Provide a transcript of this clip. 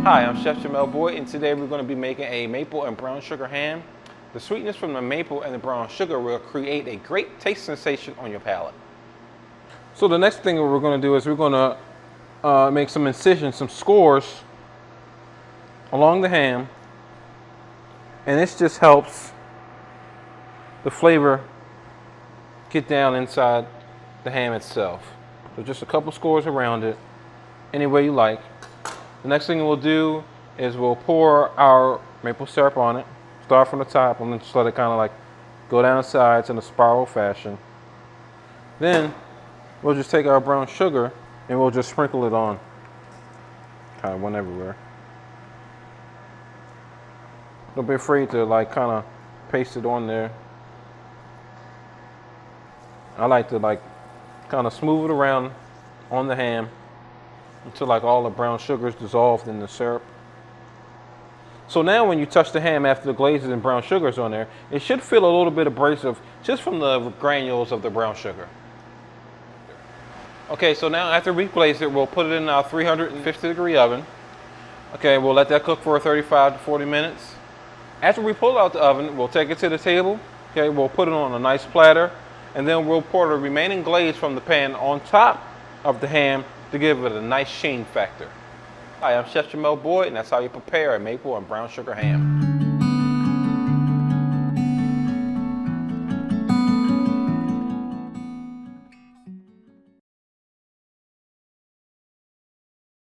Hi, I'm Chef Jamel Boyd, and today we're going to be making a maple and brown sugar ham. The sweetness from the maple and the brown sugar will create a great taste sensation on your palate. So the next thing we're going to do is we're going to make some incisions, some scores along the ham, and this just helps the flavor get down inside the ham itself. So just a couple scores around it, any way you like. The next thing we'll do is we'll pour our maple syrup on it. Start from the top and then just let it kind of like go down the sides in a spiral fashion. Then we'll just take our brown sugar and we'll just sprinkle it on. Kind of went everywhere. Don't be afraid to like kind of paste it on there. I like to like kind of smooth it around on the ham until like all the brown sugar is dissolved in the syrup. So now when you touch the ham after the glazes and brown sugar is on there, it should feel a little bit abrasive just from the granules of the brown sugar. Okay, so now after we glaze it, we'll put it in our 350-degree oven. Okay, we'll let that cook for 35 to 40 minutes. After we pull out the oven, we'll take it to the table. Okay, we'll put it on a nice platter, and then we'll pour the remaining glaze from the pan on top of the ham to give it a nice sheen factor. Hi, I'm Chef Jamel Boyd, and that's how you prepare a maple and brown sugar ham.